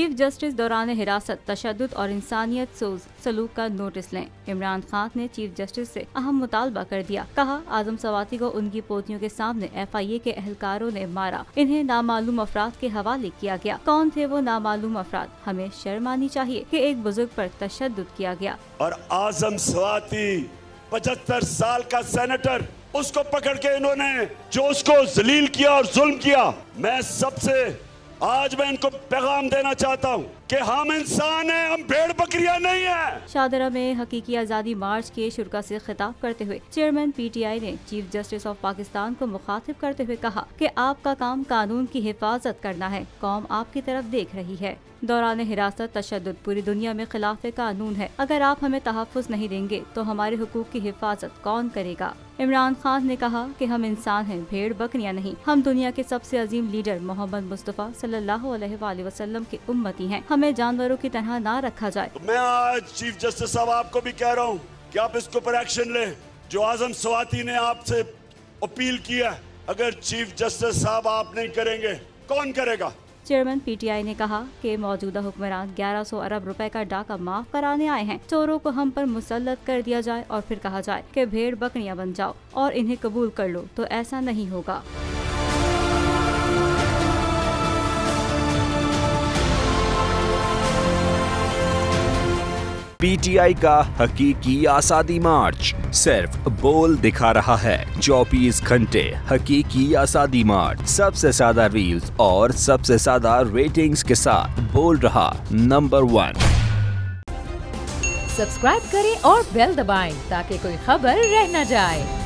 Chief justice दौरान हिरासत तशद्दुद और इंसानियत सोज सलूक का नोटिस लें। इमरान खान ने चीफ जस्टिस से अहम मुतालबा कर दिया। कहा, आजम सवाती को उनकी पोतियों के सामने FIA के एहलकारों ने मारा, इन्हें नामालूम अफराद के हवाले किया गया। कौन थे वो नामालूम अफराद? हमें शर्म आनी चाहिए कि एक बुजुर्ग पर तशद्दुद किया गया। और आजम सवाती 75 साल का सेनेटर, उसको पकड़ के इन्होंने जो उसको जलील किया और जुल्म किया। मैं आज मैं इनको पैगाम देना चाहता हूँ कि हम इंसान हैं, हम भेड़ बकरियां नहीं हैं। शाहदरा में हकीकी आज़ादी मार्च के शुरा से खिताब करते हुए चेयरमैन PTI ने चीफ जस्टिस ऑफ पाकिस्तान को मुखातिब करते हुए कहा कि आपका काम कानून की हिफाजत करना है, कौम आपकी तरफ देख रही है। दौरान हिरासत तशद्दुद पूरी दुनिया में खिलाफ कानून है। अगर आप हमें तहफ़्फ़ुज़ नहीं देंगे तो हमारे हुकूक की हिफाजत कौन करेगा? इमरान खान ने कहा कि हम इंसान हैं, भेड़ बकरियां नहीं। हम दुनिया के सबसे अजीम लीडर मोहम्मद मुस्तफ़ा सल्लल्लाहु अलैहि वसल्लम के उम्मती हैं। हमें जानवरों की तरह ना रखा जाए। मैं आज चीफ जस्टिस साहब आपको भी कह रहा हूँ कि आप इसके ऊपर एक्शन लें जो आजम सवाती ने आपसे अपील किया। अगर चीफ जस्टिस साहब आप नहीं करेंगे, कौन करेगा? चेयरमैन PTI ने कहा कि मौजूदा हुक्मरान 1100 अरब रुपए का डाका माफ कराने आए हैं। चोरों को हम पर मुसल्लत कर दिया जाए और फिर कहा जाए कि भेड़ बकरियां बन जाओ और इन्हें कबूल कर लो, तो ऐसा नहीं होगा। PTI का हकीकी आज़ादी मार्च सिर्फ बोल दिखा रहा है। 24 घंटे हकीकी आज़ादी मार्च, सबसे ज्यादा रील्स और सबसे ज्यादा रेटिंग्स के साथ बोल रहा नंबर 1। सब्सक्राइब करें और बेल दबाएं ताकि कोई खबर रह न जाए।